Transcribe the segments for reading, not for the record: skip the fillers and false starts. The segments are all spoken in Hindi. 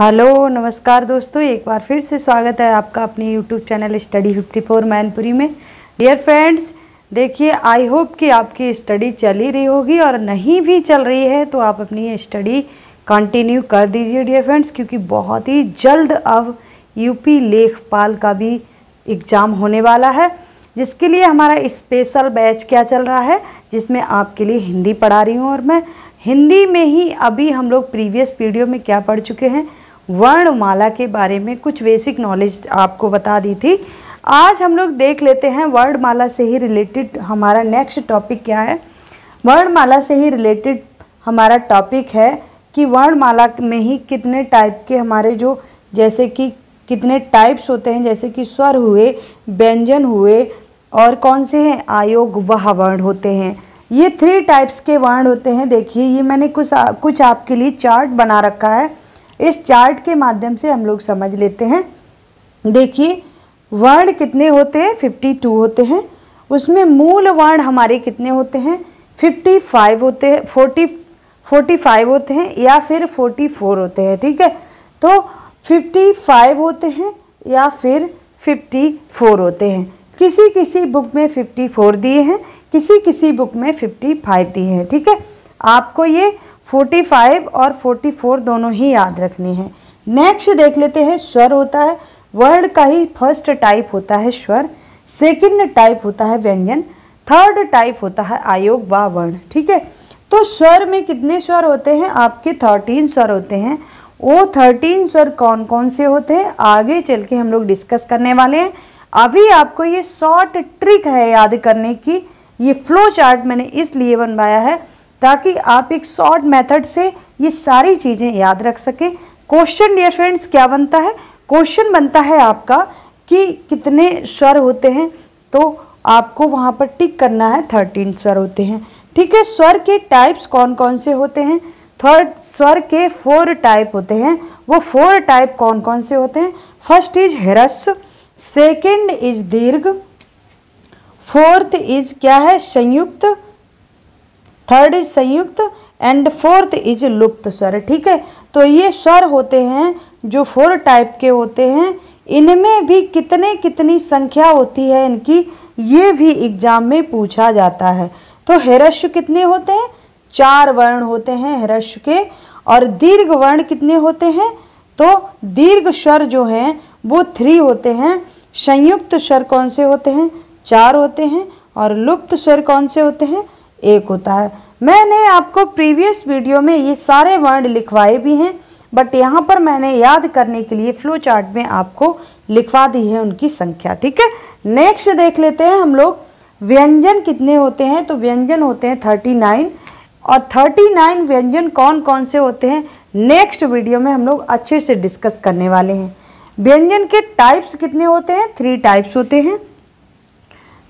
हेलो नमस्कार दोस्तों, एक बार फिर से स्वागत है आपका अपने यूट्यूब चैनल स्टडी 54 मैनपुरी में। डियर फ्रेंड्स, देखिए आई होप कि आपकी स्टडी चल ही रही होगी और नहीं भी चल रही है तो आप अपनी स्टडी कंटिन्यू कर दीजिए डियर फ्रेंड्स, क्योंकि बहुत ही जल्द अब यूपी लेखपाल का भी एग्ज़ाम होने वाला है, जिसके लिए हमारा स्पेशल बैच क्या चल रहा है, जिसमें आपके लिए हिंदी पढ़ा रही हूँ। और मैं हिंदी में ही अभी हम लोग प्रीवियस वीडियो में क्या पढ़ चुके हैं, वर्णमाला के बारे में कुछ बेसिक नॉलेज आपको बता दी थी। आज हम लोग देख लेते हैं वर्णमाला से ही रिलेटेड हमारा नेक्स्ट टॉपिक क्या है। वर्णमाला से ही रिलेटेड हमारा टॉपिक है कि वर्णमाला में ही कितने टाइप के हमारे जो जैसे कि कितने टाइप्स होते हैं, जैसे कि स्वर हुए, व्यंजन हुए और कौन से हैं, आयोग वह वर्ण होते हैं। ये 3 टाइप्स के वर्ण होते हैं। देखिए ये मैंने कुछ आपके लिए चार्ट बना रखा है, इस चार्ट के माध्यम से हम लोग समझ लेते हैं। देखिए वर्ण कितने होते हैं, 52 होते हैं। उसमें मूल वर्ण हमारे कितने होते हैं, 55 होते हैं, 45 होते हैं या फिर 44 होते हैं। ठीक है, तो 55 होते हैं या फिर 54 होते हैं। किसी किसी बुक में 54 दिए हैं, किसी किसी बुक में 55 दिए हैं। ठीक है, आपको ये 45 और 44 दोनों ही याद रखने हैं। नेक्स्ट देख लेते हैं, स्वर होता है। वर्ण का ही फर्स्ट टाइप होता है स्वर, सेकंड टाइप होता है व्यंजन, थर्ड टाइप होता है आयोग व वर्ण। ठीक है, तो स्वर में कितने स्वर होते हैं, आपके 13 स्वर होते हैं। वो 13 स्वर कौन कौन से होते हैं आगे चल के हम लोग डिस्कस करने वाले हैं। अभी आपको ये शॉर्ट ट्रिक है याद करने की, ये फ्लो चार्ट मैंने इसलिए बनवाया है ताकि आप एक शॉर्ट मेथड से ये सारी चीज़ें याद रख सकें। क्वेश्चन डियर फ्रेंड्स क्या बनता है, क्वेश्चन बनता है आपका कि कितने स्वर होते हैं, तो आपको वहाँ पर टिक करना है 13 स्वर होते हैं। ठीक है, स्वर के टाइप्स कौन कौन से होते हैं, स्वर के 4 टाइप होते हैं। वो 4 टाइप कौन कौन से होते हैं, फर्स्ट इज ह्रस्व, सेकेंड इज दीर्घ, फोर्थ इज क्या है, संयुक्त, थर्ड इज संयुक्त एंड फोर्थ इज लुप्त स्वर। ठीक है, तो ये स्वर होते हैं जो 4 टाइप के होते हैं। इनमें भी कितनी संख्या होती है इनकी, ये भी एग्जाम में पूछा जाता है। तो ह्रस्व कितने होते हैं, 4 वर्ण होते हैं ह्रस्व के। और दीर्घ वर्ण कितने होते हैं, तो दीर्घ स्वर जो हैं वो 3 होते हैं। संयुक्त स्वर कौन से होते हैं, 4 होते हैं। और लुप्त स्वर कौन से होते हैं, 1 होता है। मैंने आपको प्रीवियस वीडियो में ये सारे वर्ण लिखवाए भी हैं, बट यहाँ पर मैंने याद करने के लिए फ्लो चार्ट में आपको लिखवा दी है उनकी संख्या। ठीक है, नेक्स्ट देख लेते हैं हम लोग व्यंजन कितने होते हैं। तो व्यंजन होते हैं 39 और 39 व्यंजन कौन कौन से होते हैं नेक्स्ट वीडियो में हम लोग अच्छे से डिस्कस करने वाले हैं। व्यंजन के टाइप्स कितने होते हैं, 3 टाइप्स होते हैं।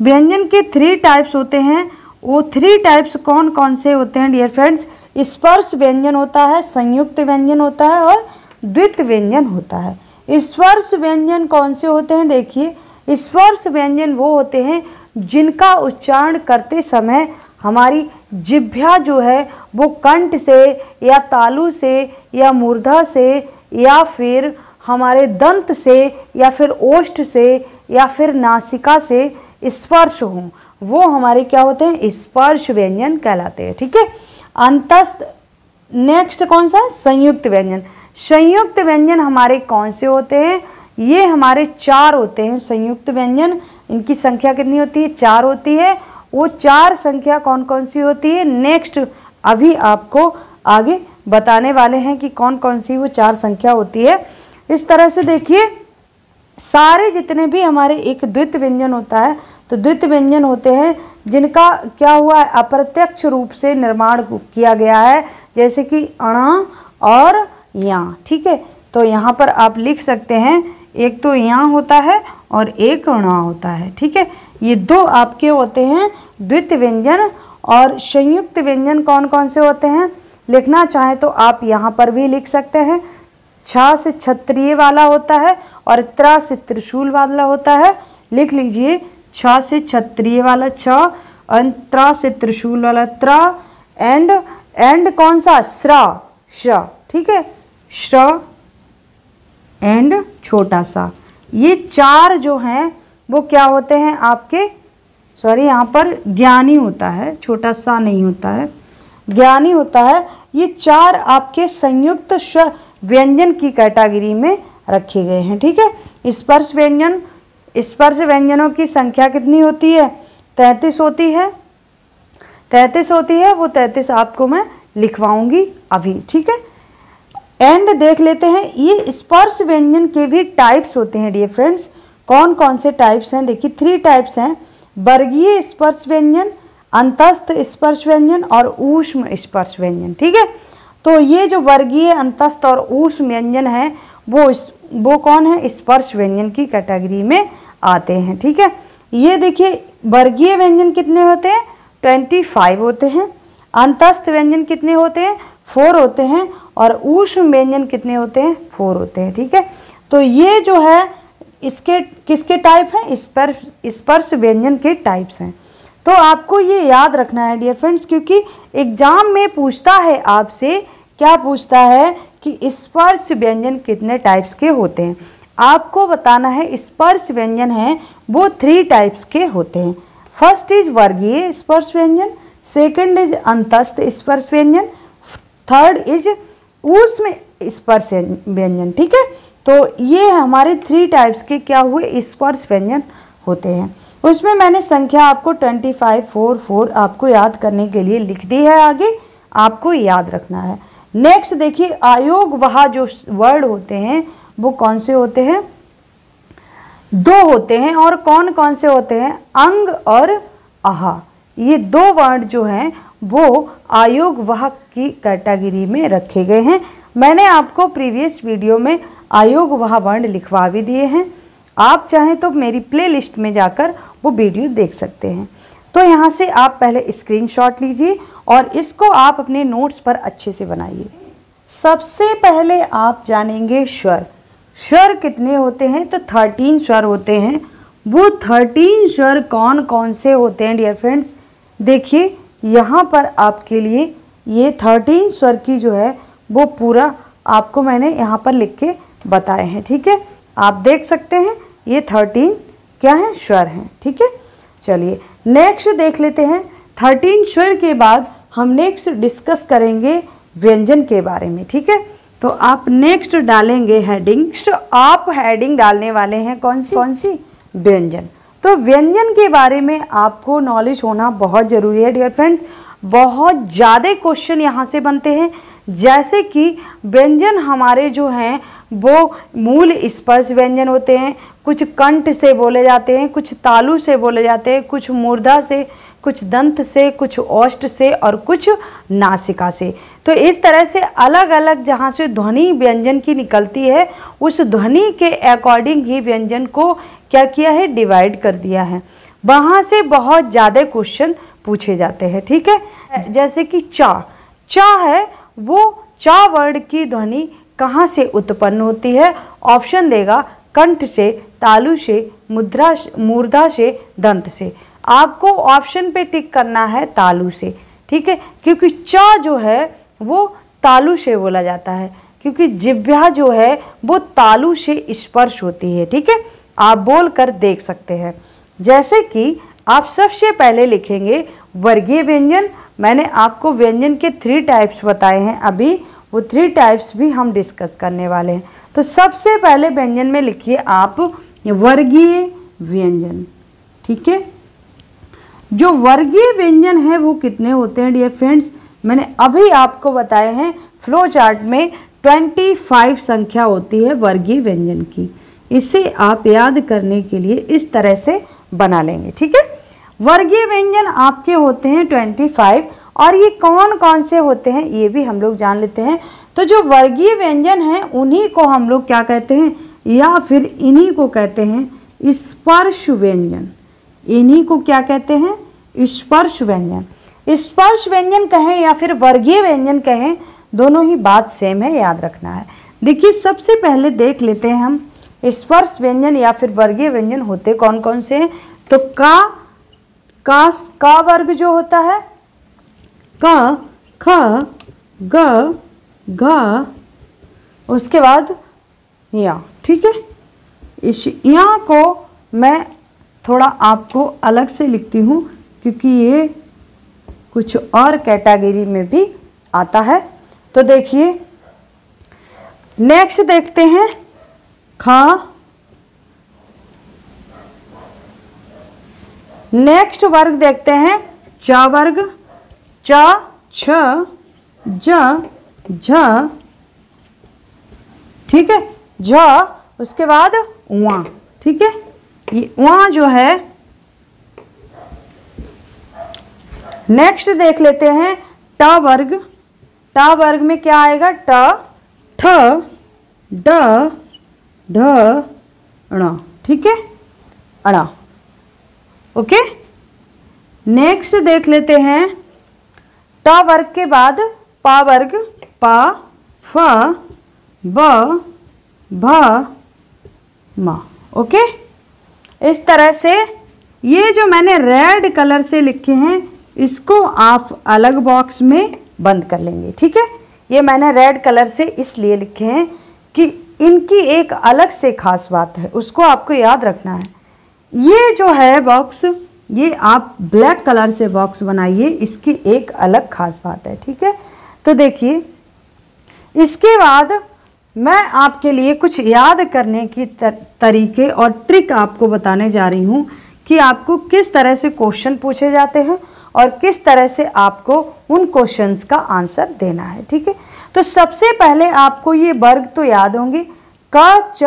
व्यंजन के 3 टाइप्स होते हैं। वो 3 टाइप्स कौन कौन से होते हैं डियर फ्रेंड्स, स्पर्श व्यंजन होता है, संयुक्त व्यंजन होता है और द्वित व्यंजन होता है। स्पर्श व्यंजन कौन से होते हैं, देखिए स्पर्श व्यंजन वो होते हैं जिनका उच्चारण करते समय हमारी जिह्वा जो है वो कंठ से या तालु से या मूर्धा से या फिर हमारे दंत से या फिर ओष्ठ से या फिर नासिका से स्पर्श हों, वो हमारे क्या होते हैं, स्पर्श व्यंजन कहलाते हैं। ठीक है, अंतस्थ नेक्स्ट कौन सा है, संयुक्त व्यंजन। संयुक्त व्यंजन हमारे कौन से होते हैं, ये हमारे 4 होते हैं संयुक्त व्यंजन। इनकी संख्या कितनी होती है, 4 होती है। वो 4 संख्या कौन कौन सी होती है, नेक्स्ट अभी आपको आगे बताने वाले हैं कि कौन कौन सी वो 4 संख्या होती है। इस तरह से देखिए सारे जितने भी हमारे एक द्वित व्यंजन होता है, तो द्वित व्यंजन होते हैं जिनका क्या हुआ है, अप्रत्यक्ष रूप से निर्माण किया गया है, जैसे कि अणा और या। ठीक है, तो यहाँ पर आप लिख सकते हैं, एक तो यहाँ होता है और एक अणा होता है। ठीक है, ये 2 आपके होते हैं द्वित व्यंजन। और संयुक्त व्यंजन कौन कौन से होते हैं, लिखना चाहें तो आप यहाँ पर भी लिख सकते हैं। छ से क्षत्रिय वाला होता है और त्र से त्रिशूल वाला होता है, लिख लीजिए। छ से क्षत्रिय वाला छ और त्र से त्रिशूल वाला त्र एंड कौन सा, श्र। ठीक है, श्र एंड छोटा सा। ये चार जो हैं वो क्या होते हैं आपके, सॉरी यहाँ पर ज्ञानी होता है, छोटा सा नहीं होता है, ज्ञानी होता है। ये चार आपके संयुक्त स्वर व्यंजन की कैटेगरी में रखे गए हैं, ठीक है। स्पर्श व्यंजन, स्पर्श व्यंजनों की संख्या कितनी होती है, 33 होती है, 33 होती है। वो 33 आपको मैं लिखवाऊंगी अभी, ठीक है। एंड देख लेते हैं, ये स्पर्श व्यंजन के भी टाइप्स होते हैं डियर फ्रेंड्स। कौन कौन से टाइप्स हैं, देखिए 3 टाइप्स हैं, वर्गीय स्पर्श व्यंजन, अंतस्थ स्पर्श व्यंजन और ऊष्म स्पर्श व्यंजन, ठीक है। तो ये जो वर्गीय, अंतस्थ और ऊष्म व्यंजन है वो कौन है, स्पर्श व्यंजन की कैटेगरी में आते हैं, ठीक है। ये देखिए वर्गीय व्यंजन कितने होते हैं, 25 होते हैं। अंतस्थ व्यंजन कितने होते हैं, 4 होते हैं। और ऊष्म व्यंजन कितने होते हैं, 4 होते हैं, ठीक है। तो ये जो है इसके किसके टाइप हैं, स्पर्श व्यंजन के टाइप्स हैं। तो आपको ये याद रखना है डियर फ्रेंड्स, क्योंकि एग्जाम में पूछता है आपसे, क्या पूछता है कि स्पर्श व्यंजन कितने टाइप्स के होते हैं। आपको बताना है स्पर्श व्यंजन है वो 3 टाइप्स के होते हैं। फर्स्ट इज वर्गीय स्पर्श व्यंजन, सेकंड इज अंतस्थ स्पर्श व्यंजन, थर्ड इज ऊष्म स्पर्श व्यंजन, ठीक है। तो ये हमारे 3 टाइप्स के क्या हुए, स्पर्श व्यंजन होते हैं। उसमें मैंने संख्या आपको 25, 4, 4 आपको याद करने के लिए लिख दी है, आगे आपको याद रखना है। नेक्स्ट देखिए, आयोग वहा जो वर्ड होते हैं वो कौन से होते हैं, 2 होते हैं। और कौन कौन से होते हैं, अंग और आहा। ये 2 वर्ड जो हैं वो आयोग वहा की कैटेगरी में रखे गए हैं। मैंने आपको प्रीवियस वीडियो में आयोग वहा वर्ड लिखवा भी दिए हैं, आप चाहें तो मेरी प्लेलिस्ट में जाकर वो वीडियो देख सकते हैं। तो यहाँ से आप पहले स्क्रीनशॉट लीजिए और इसको आप अपने नोट्स पर अच्छे से बनाइए। सबसे पहले आप जानेंगे स्वर। स्वर कितने होते हैं, तो 13 स्वर होते हैं। वो 13 स्वर कौन कौन से होते हैं डियर फ्रेंड्स, देखिए यहाँ पर आपके लिए ये 13 स्वर की जो है वो पूरा आपको मैंने यहाँ पर लिख के बताए हैं, ठीक है। आप देख सकते हैं ये 13 क्या है, स्वर हैं, ठीक है। चलिए नेक्स्ट देख लेते हैं। 13 स्वर के बाद हम नेक्स्ट डिस्कस करेंगे व्यंजन के बारे में, ठीक है। तो आप नेक्स्ट डालेंगे हेडिंग, आप हेडिंग डालने वाले हैं कौन सी, व्यंजन। तो व्यंजन के बारे में आपको नॉलेज होना बहुत ज़रूरी है डियर फ्रेंड्स। बहुत ज़्यादा क्वेश्चन यहाँ से बनते हैं, जैसे कि व्यंजन हमारे जो हैं वो मूल स्पर्श व्यंजन होते हैं, कुछ कंठ से बोले जाते हैं, कुछ तालु से बोले जाते हैं, कुछ मूर्धा से, कुछ दंत से, कुछ ओष्ठ से और कुछ नासिका से। तो इस तरह से अलग अलग जहाँ से ध्वनि व्यंजन की निकलती है उस ध्वनि के अकॉर्डिंग ही व्यंजन को क्या किया है, डिवाइड कर दिया है। वहाँ से बहुत ज़्यादा क्वेश्चन पूछे जाते हैं, ठीक है। जैसे कि चा, चा है वो चा वर्ड की ध्वनि कहाँ से उत्पन्न होती है, ऑप्शन देगा कंठ से, तालु से, मूर्धा से, दंत से। आपको ऑप्शन पे टिक करना है तालु से, ठीक है, क्योंकि चा जो है वो तालु से बोला जाता है, क्योंकि जिह्वा जो है वो तालु से स्पर्श होती है, ठीक है। आप बोल कर देख सकते हैं। जैसे कि आप सबसे पहले लिखेंगे वर्गीय व्यंजन। मैंने आपको व्यंजन के 3 टाइप्स बताए हैं, अभी वो 3 टाइप्स भी हम डिस्कस करने वाले हैं। तो सबसे पहले व्यंजन में लिखिए आप वर्गीय व्यंजन, ठीक है। जो वर्गीय व्यंजन है वो कितने होते हैं डियर फ्रेंड्स, मैंने अभी आपको बताए हैं फ्लो चार्ट में 25 संख्या होती है वर्गीय व्यंजन की। इसे आप याद करने के लिए इस तरह से बना लेंगे, ठीक है। वर्गीय व्यंजन आपके होते हैं 25 और ये कौन कौन से होते हैं ये भी हम लोग जान लेते हैं। तो जो वर्गीय व्यंजन हैं उन्हीं को हम लोग क्या कहते हैं, या फिर इन्हीं को कहते हैं स्पर्श व्यंजन। इन्हीं को क्या कहते हैं, स्पर्श व्यंजन। स्पर्श व्यंजन कहें या फिर वर्गीय व्यंजन कहें, दोनों ही बात सेम है, याद रखना है। देखिए सबसे पहले देख लेते हैं हम स्पर्श व्यंजन या फिर वर्गीय व्यंजन होते कौन कौन से हैं। तो का वर्ग जो होता है, क, ख, ग, घ, उसके बाद यहाँ, ठीक है। इस यहाँ को मैं थोड़ा आपको अलग से लिखती हूँ क्योंकि ये कुछ और कैटेगरी में भी आता है। तो देखिए नेक्स्ट देखते हैं खा। नेक्स्ट वर्ग देखते हैं च वर्ग। च, छ, ज, झ, ठीक है, झ, उसके बाद उआ, ठीक है। ये उआ जो है, नेक्स्ट देख लेते हैं ट वर्ग। ट वर्ग में क्या आएगा? ट, ठ, ड, ढ, ण, ठीक है, अड़ा। ओके, नेक्स्ट देख लेते हैं ट वर्ग के बाद पा वर्ग। पा, फ, ब, भ, म। ओके, इस तरह से ये जो मैंने रेड कलर से लिखे हैं इसको आप अलग बॉक्स में बंद कर लेंगे, ठीक है। ये मैंने रेड कलर से इसलिए लिखे हैं कि इनकी एक अलग से खास बात है, उसको आपको याद रखना है। ये जो है बॉक्स, ये आप ब्लैक कलर से बॉक्स बनाइए, इसकी एक अलग खास बात है, ठीक है। तो देखिए इसके बाद मैं आपके लिए कुछ याद करने की तरीके और ट्रिक आपको बताने जा रही हूँ कि आपको किस तरह से क्वेश्चन पूछे जाते हैं और किस तरह से आपको उन क्वेश्चंस का आंसर देना है, ठीक है। तो सबसे पहले आपको ये वर्ग तो याद होंगे, क, च,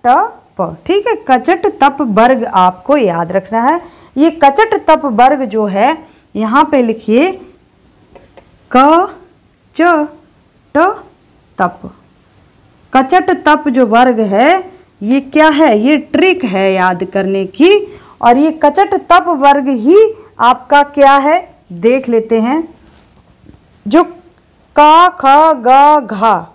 ट, प, ठीक है। कचट तप वर्ग आपको याद रखना है। ये कचट तप वर्ग जो है यहाँ पे लिखिए क, च, ट, तप। कचट तप जो वर्ग है ये क्या है? ये ट्रिक है याद करने की, और ये कचट तप वर्ग ही आपका क्या है देख लेते हैं। जो का, ख, ग, घा,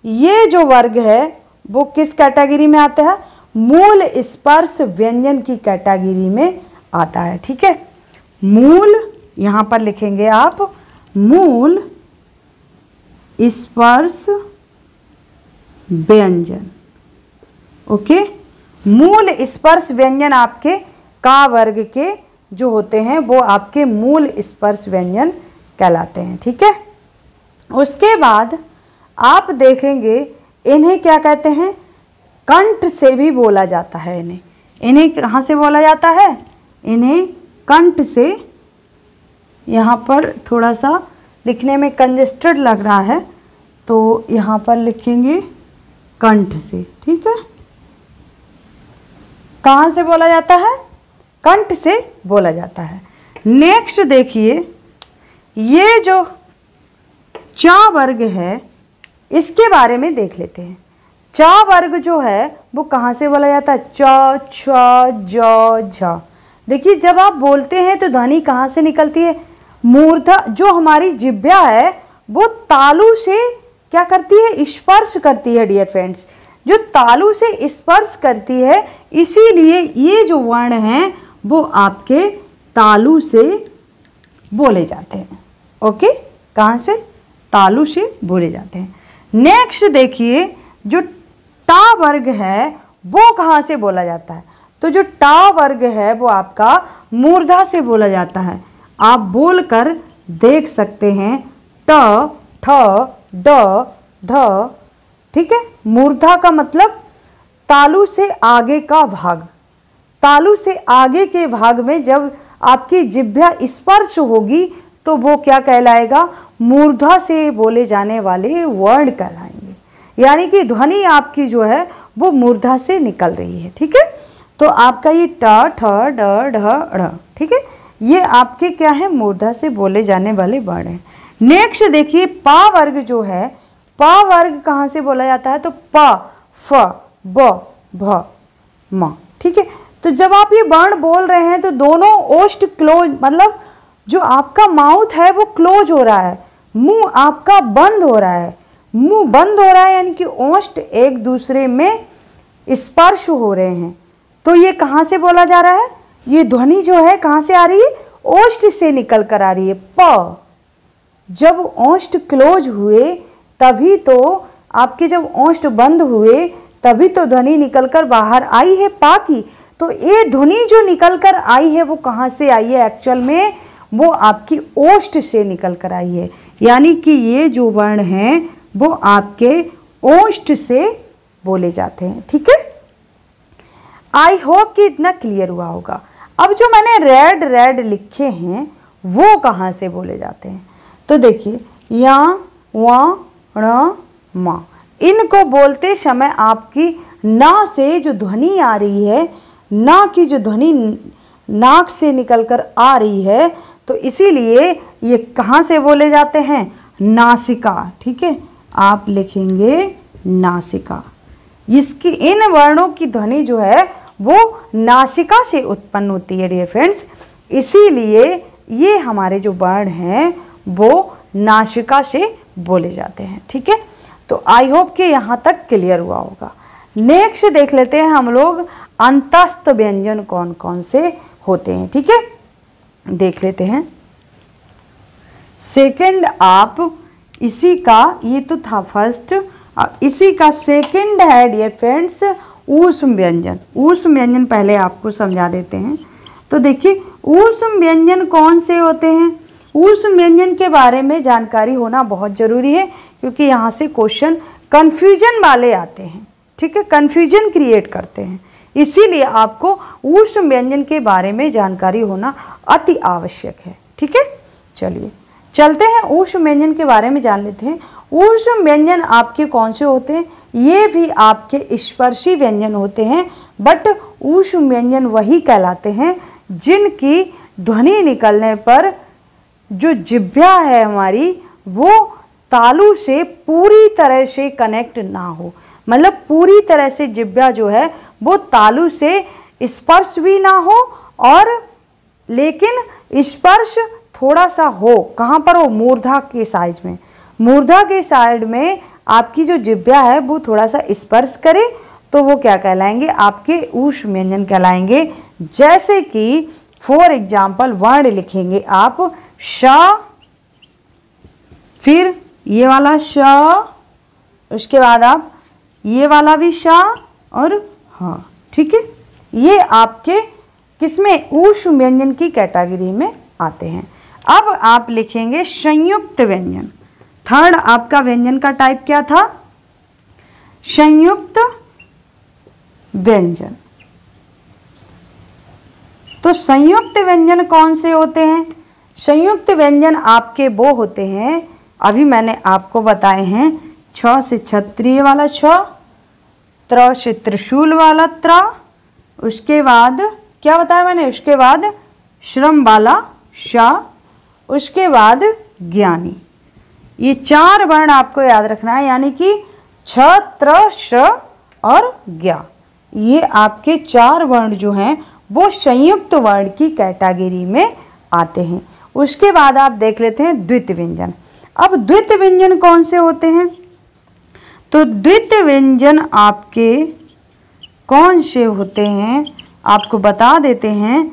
ये जो वर्ग है वो किस कैटेगरी में आता है? मूल स्पर्श व्यंजन की कैटेगरी में आता है, ठीक है। मूल, यहाँ पर लिखेंगे आप मूल स्पर्श व्यंजन। ओके, मूल स्पर्श व्यंजन आपके का वर्ग के जो होते हैं वो आपके मूल स्पर्श व्यंजन कहलाते हैं, ठीक है। उसके बाद आप देखेंगे इन्हें क्या कहते हैं? कंठ से भी बोला जाता है। इन्हें कहाँ से बोला जाता है? इन्हें कंठ से। यहाँ पर थोड़ा सा लिखने में कंजेस्टेड लग रहा है तो यहाँ पर लिखेंगे कंठ से, ठीक है। कहाँ से बोला जाता है? कंठ से बोला जाता है। नेक्स्ट देखिए, ये जो चा वर्ग है इसके बारे में देख लेते हैं। चा वर्ग जो है वो कहाँ से बोला जाता है? च, छ, ज, झ। देखिए जब आप बोलते हैं तो ध्वनि कहाँ से निकलती है? मूर्धा, जो हमारी जिह्वा है वो तालु से क्या करती है? स्पर्श करती है डियर फ्रेंड्स। जो तालु से स्पर्श करती है, इसीलिए ये जो वर्ण हैं वो आपके तालु से बोले जाते हैं। ओके, कहाँ से? तालु से बोले जाते हैं। नेक्स्ट देखिए, जो टा वर्ग है वो कहाँ से बोला जाता है? तो जो टा वर्ग है वो आपका मूर्धा से बोला जाता है। आप बोलकर देख सकते हैं ट, ठ, ड, ढ, ठीक है। मूर्धा का मतलब तालु से आगे का भाग। तालु से आगे के भाग में जब आपकी जिह्वा स्पर्श होगी तो वो क्या कहलाएगा? मूर्धा से बोले जाने वाले वर्ण कहलाएंगे। यानी कि ध्वनि आपकी जो है वो मूर्धा से निकल रही है, ठीक है। तो आपका ये ट, ठ, ड, ढ, ढ़, ठीक है, ये आपके क्या है? मूर्धा से बोले जाने वाले वर्ण हैं। नेक्स्ट देखिए, पा वर्ग जो है, पा वर्ग कहाँ से बोला जाता है? तो प, फ, ब, भ, म, ठीक है। तो जब आप ये वर्ण बोल रहे हैं तो दोनों ओष्ठ क्लोज, मतलब जो आपका माउथ है वो क्लोज हो रहा है, मुंह आपका बंद हो रहा है। मुंह बंद हो रहा है यानी कि ओष्ठ एक दूसरे में स्पर्श हो रहे हैं। तो ये कहाँ से बोला जा रहा है? ये ध्वनि जो है कहाँ से आ रही है? ओष्ठ से निकल कर आ रही है। प, जब ओष्ठ क्लोज हुए तभी तो आपके, जब ओष्ठ बंद हुए तभी तो ध्वनि निकलकर बाहर आई है पा की। तो ये ध्वनि जो निकलकर आई है वो कहाँ से आई है एक्चुअल में, वो आपकी ओष्ठ से निकलकर आई है। यानी कि ये जो वर्ण हैं वो आपके ओष्ठ से बोले जाते हैं। ठीक है, आई होप कि इतना क्लियर हुआ होगा। अब जो मैंने रेड रेड लिखे हैं वो कहाँ से बोले जाते हैं, तो देखिए या वा ण मा, इनको बोलते समय आपकी ना से जो ध्वनि आ रही है, ना की जो ध्वनि नाक से निकलकर आ रही है, तो इसीलिए ये कहाँ से बोले जाते हैं, नासिका। ठीक है, आप लिखेंगे नासिका। इसकी इन वर्णों की ध्वनि जो है वो नासिका से उत्पन्न होती है डियर फ्रेंड्स, इसीलिए ये हमारे जो वर्ण हैं वो नासिका से बोले जाते हैं। ठीक है, तो आई होप कि यहाँ तक क्लियर हुआ होगा। नेक्स्ट देख लेते हैं हम लोग अंतस्थ व्यंजन कौन कौन से होते हैं। ठीक है, देख लेते हैं। सेकंड आप इसी का, ये तो था फर्स्ट, इसी का सेकंड है डियर फ्रेंड्स ऊष्म व्यंजन। ऊष्म व्यंजन पहले आपको समझा देते हैं। तो देखिए ऊष्म व्यंजन कौन से होते हैं, ऊष्म व्यंजन के बारे में जानकारी होना बहुत ज़रूरी है, क्योंकि यहाँ से क्वेश्चन कन्फ्यूजन वाले आते हैं। ठीक है, कन्फ्यूजन क्रिएट करते हैं, इसीलिए आपको ऊष्म व्यंजन के बारे में जानकारी होना अति आवश्यक है। ठीक है, चलिए चलते हैं ऊष्म व्यंजन के बारे में जान लेते हैं। ऊष्म व्यंजन आपके कौन से होते हैं, ये भी आपके स्पर्शी व्यंजन होते हैं, बट ऊष्म व्यंजन वही कहलाते हैं जिनकी ध्वनि निकलने पर जो जिह्वा है हमारी वो तालु से पूरी तरह से कनेक्ट ना हो, मतलब पूरी तरह से जिह्वा जो है वो तालु से स्पर्श भी ना हो, और लेकिन स्पर्श थोड़ा सा हो, कहाँ पर हो, मूर्धा के साइड में, मूर्धा के साइड में आपकी जो जिह्वा है वो थोड़ा सा स्पर्श करे, तो वो क्या कहलाएंगे, आपके ऊष्म व्यंजन कहलाएंगे। जैसे कि फॉर एग्जाम्पल वर्ण लिखेंगे आप श, फिर ये वाला श, उसके बाद आप ये वाला भी श और ह। ठीक है, ये आपके किसमें, ऊष्म व्यंजन की कैटेगरी में आते हैं। अब आप लिखेंगे संयुक्त व्यंजन। थर्ड आपका व्यंजन का टाइप क्या था, संयुक्त व्यंजन। तो संयुक्त व्यंजन कौन से होते हैं, संयुक्त व्यंजन आपके वो होते हैं, अभी मैंने आपको बताए हैं, छ से क्षत्रिय वाला छ, त्र से त्रिशूल वाला त्र, उसके बाद क्या बताया मैंने, उसके बाद श्रम वाला श, उसके बाद ज्ञानी। ये चार वर्ण आपको याद रखना है, यानी कि छ, त्र, श और ज्ञा, ये आपके चार वर्ण जो हैं वो संयुक्त वर्ण की कैटेगरी में आते हैं। उसके बाद आप देख लेते हैं द्वितीय व्यंजन। अब द्वितीय व्यंजन कौन से होते हैं, तो द्वितीय व्यंजन आपके कौन से होते हैं आपको बता देते हैं।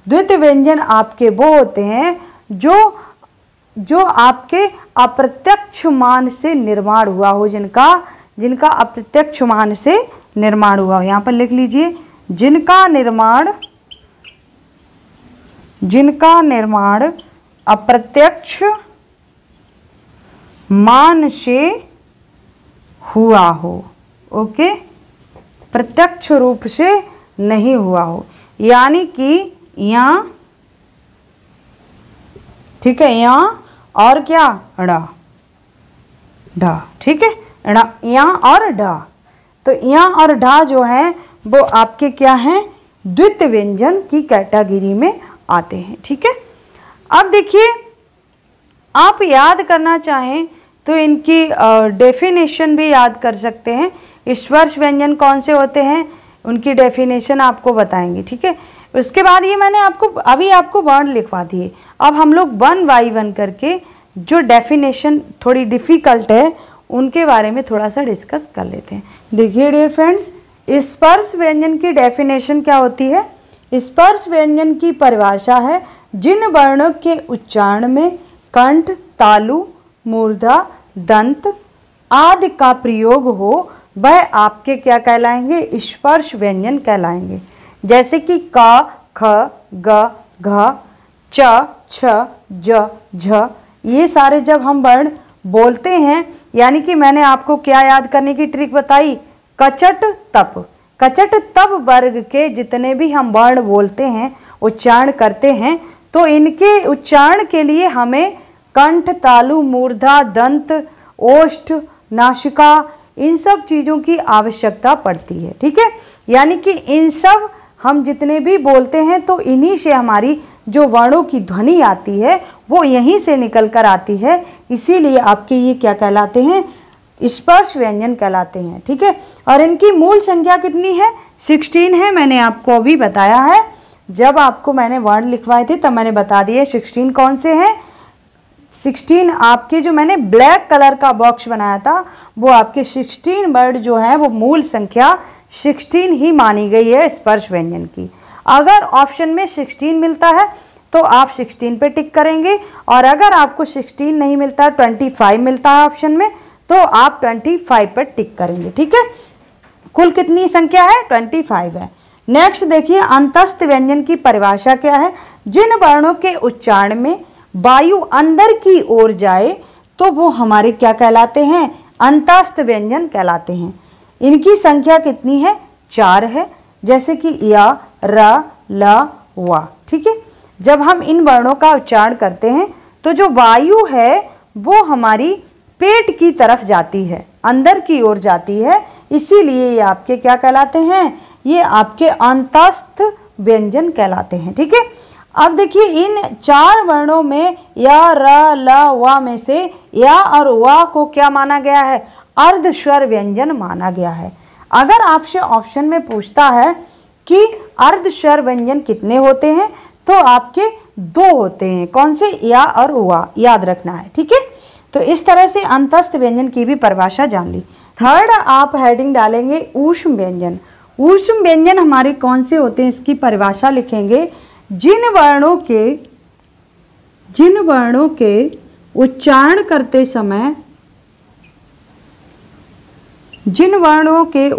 द्वितीय व्यंजन आपके वो होते हैं जो आपके अप्रत्यक्ष मान से निर्माण हुआ हो, जिनका अप्रत्यक्ष मान से निर्माण हुआ हो। यहाँ पर लिख लीजिए, जिनका निर्माण अप्रत्यक्ष मान से हुआ हो। ओके, प्रत्यक्ष रूप से नहीं हुआ हो, यानी कि यहाँ, ठीक है, यहाँ और क्या, ड़ ढ, ठीक है, ड़ यहाँ और ढ, तो यहाँ और ढ जो है वो आपके क्या हैं, द्वितीय व्यंजन की कैटेगरी में आते हैं। ठीक है, अब देखिए आप याद करना चाहें तो इनकी डेफिनेशन भी याद कर सकते हैं। स्पर्श व्यंजन कौन से होते हैं, उनकी डेफिनेशन आपको बताएंगे। ठीक है, उसके बाद ये मैंने आपको वर्ण लिखवा दिए। अब हम लोग वन बाई वन करके जो डेफिनेशन थोड़ी डिफ़िकल्ट है उनके बारे में थोड़ा सा डिस्कस कर लेते हैं। देखिए डियर फ्रेंड्स, स्पर्श व्यंजन की डेफिनेशन क्या होती है। स्पर्श व्यंजन की परिभाषा है जिन वर्णों के उच्चारण में कंठ, तालु, मूर्धा, दंत आदि का प्रयोग हो, वह आपके क्या कहलाएंगे, स्पर्श व्यंजन कहलाएंगे। जैसे कि क, ख, ग, घ, च, छ, ज, झ, ये सारे जब हम वर्ण बोलते हैं, यानी कि मैंने आपको क्या याद करने की ट्रिक बताई, कचट तप। कचट तप वर्ग के जितने भी हम वर्ण बोलते हैं, उच्चारण करते हैं, तो इनके उच्चारण के लिए हमें कंठ, तालु, मूर्धा, दंत, ओष्ठ, नासिका, इन सब चीज़ों की आवश्यकता पड़ती है। ठीक है, यानी कि इन सब हम जितने भी बोलते हैं तो इन्हीं से हमारी जो वर्णों की ध्वनि आती है वो यहीं से निकल कर आती है, इसीलिए आपके ये क्या कहलाते हैं, स्पर्श व्यंजन कहलाते हैं। ठीक है, और इनकी मूल संख्या कितनी है, 16 है। मैंने आपको अभी बताया है, जब आपको मैंने वर्ण लिखवाए थे तब मैंने बता दिए 16 कौन से हैं। 16 आपके जो मैंने ब्लैक कलर का बॉक्स बनाया था वो आपके 16 वर्ड जो है वो मूल संख्या 16 ही मानी गई है स्पर्श व्यंजन की। अगर ऑप्शन में 16 मिलता है तो आप 16 पे टिक करेंगे, और अगर आपको 16 नहीं मिलता, 25 मिलता है ऑप्शन में, तो आप 25 पर टिक करेंगे। ठीक है, कुल कितनी संख्या है, 25 है। नेक्स्ट देखिए, अंतस्थ व्यंजन की परिभाषा क्या है। जिन वर्णों के उच्चारण में वायु अंदर की ओर जाए तो वो हमारे क्या कहलाते हैं, अंतस्थ व्यंजन कहलाते हैं। इनकी संख्या कितनी है, 4 है। जैसे कि या, र, ल, वा। ठीक है, जब हम इन वर्णों का उच्चारण करते हैं तो जो वायु है वो हमारी पेट की तरफ जाती है, अंदर की ओर जाती है, इसीलिए ये आपके क्या कहलाते हैं, ये आपके अंतस्थ व्यंजन कहलाते हैं। ठीक है, अब देखिए इन 4 वर्णों में या, र, ल, व में से या और व को क्या माना गया है, अर्ध स्वर व्यंजन माना गया है। अगर आपसे ऑप्शन में पूछता है कि अर्ध स्वर व्यंजन कितने होते हैं, तो आपके 2 होते हैं। कौन से, या और व, याद रखना है। ठीक है, तो इस तरह से अंतस्थ व्यंजन की भी परिभाषा जान ली। थर्ड आप हेडिंग डालेंगे ऊष्म व्यंजन। ऊष्म व्यंजन हमारे कौन से होते हैं, इसकी परिभाषा लिखेंगे। जिन वर्णों के उच्चारण करते समय, जिन वर्णों के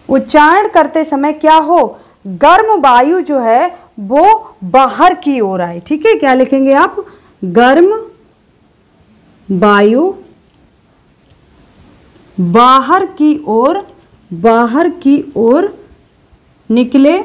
उच्चारण करते समय क्या हो, गर्म वायु जो है वो बाहर की ओर आए। ठीक है, क्या लिखेंगे आप, गर्म वायु बाहर की ओर निकले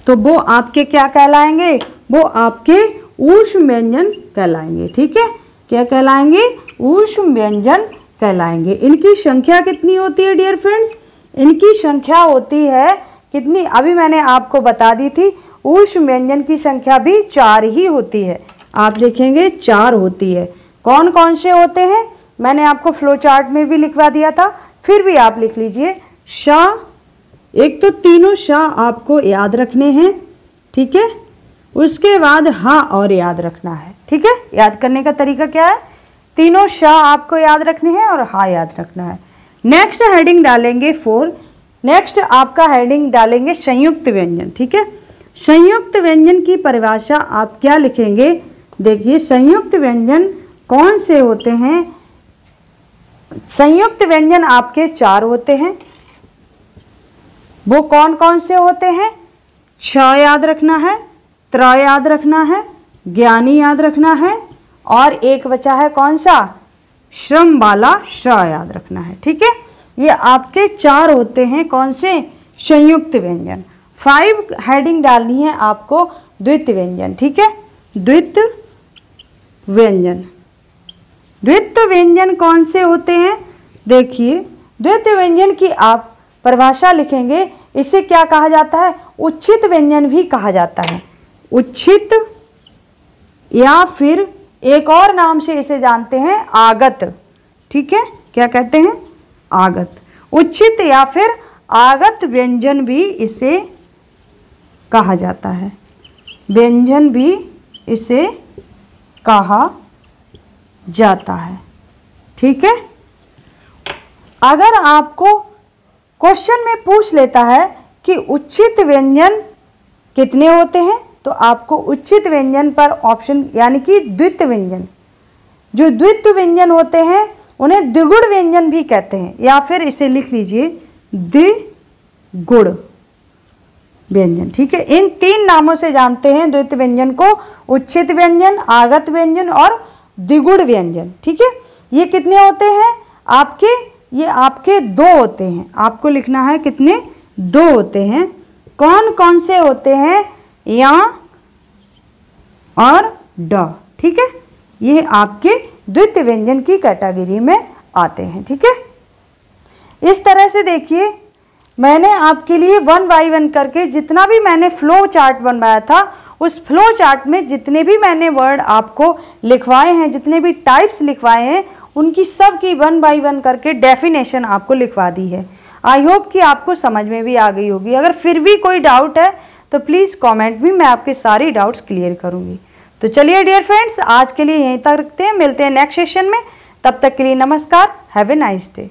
तो वो आपके क्या कहलाएंगे, वो आपके ऊष्म व्यंजन कहलाएंगे। ठीक है, क्या कहलाएंगे, ऊष्म व्यंजन कहलाएंगे। इनकी संख्या कितनी होती है डियर फ्रेंड्स, इनकी संख्या होती है कितनी, अभी मैंने आपको बता दी थी, ऊष्म व्यंजन की संख्या भी 4 ही होती है। आप देखेंगे 4 होती है। कौन कौन से होते हैं, मैंने आपको फ्लो चार्ट में भी लिखवा दिया था, फिर भी आप लिख लीजिए। श, एक तो तीनों श आपको याद रखने हैं। ठीक है, उसके बाद हा और याद रखना है। ठीक है, याद करने का तरीका क्या है, तीनों श आपको याद रखने हैं और हा याद रखना है। नेक्स्ट हेडिंग डालेंगे 4। नेक्स्ट आपका हेडिंग डालेंगे संयुक्त व्यंजन। ठीक है, संयुक्त व्यंजन की परिभाषा आप क्या लिखेंगे, देखिए संयुक्त व्यंजन कौन से होते हैं। संयुक्त व्यंजन आपके 4 होते हैं। वो कौन कौन से होते हैं, श याद रखना है, त्र याद रखना है, ज्ञानी याद रखना है, और एक बचा है कौन सा, श्रम वाला श याद रखना है। ठीक है, ये आपके 4 होते हैं कौन से, संयुक्त व्यंजन। 5 हेडिंग डालनी है आपको द्वित व्यंजन। ठीक है, द्वित व्यंजन। द्वित व्यंजन कौन से होते हैं, देखिए द्वित व्यंजन की आप परिभाषा लिखेंगे। इसे क्या कहा जाता है, उच्छित व्यंजन भी कहा जाता है। उच्छित, या फिर एक और नाम से इसे जानते हैं आगत। ठीक है, क्या कहते हैं, आगत। उच्छित या फिर आगत व्यंजन भी इसे कहा जाता है, व्यंजन भी इसे कहा जाता है। ठीक है, अगर आपको क्वेश्चन में पूछ लेता है कि उच्छित व्यंजन कितने होते हैं, तो आपको उच्छित व्यंजन पर ऑप्शन, यानी कि द्वित व्यंजन, जो द्वित्व व्यंजन होते हैं उन्हें द्विगुण व्यंजन भी कहते हैं, या फिर इसे लिख लीजिए द्विगुण व्यंजन। ठीक है, इन 3 नामों से जानते हैं द्वित्व व्यंजन को, उच्छित व्यंजन, आगत व्यंजन और द्विगुण व्यंजन। ठीक है, ये कितने होते हैं आपके, ये आपके 2 होते हैं, आपको लिखना है कितने, 2 होते हैं। कौन कौन से होते हैं, या और ड। ठीक है, ये आपके द्वित्व व्यंजन की कैटेगरी में आते हैं। ठीक है, इस तरह से देखिए मैंने आपके लिए 1 बाय 1 करके जितना भी मैंने फ्लो चार्ट बनवाया था, उस फ्लो चार्ट में जितने भी मैंने वर्ड आपको लिखवाए हैं, जितने भी टाइप्स लिखवाए हैं, उनकी सब की 1 बाय 1 करके डेफिनेशन आपको लिखवा दी है। आई होप कि आपको समझ में भी आ गई होगी। अगर फिर भी कोई डाउट है तो प्लीज़ कमेंट भी, मैं आपके सारे डाउट्स क्लियर करूँगी। तो चलिए डियर फ्रेंड्स, आज के लिए यहीं तक रखते हैं, मिलते हैं नेक्स्ट सेशन में। तब तक के लिए नमस्कार, हैव ए नाइस डे।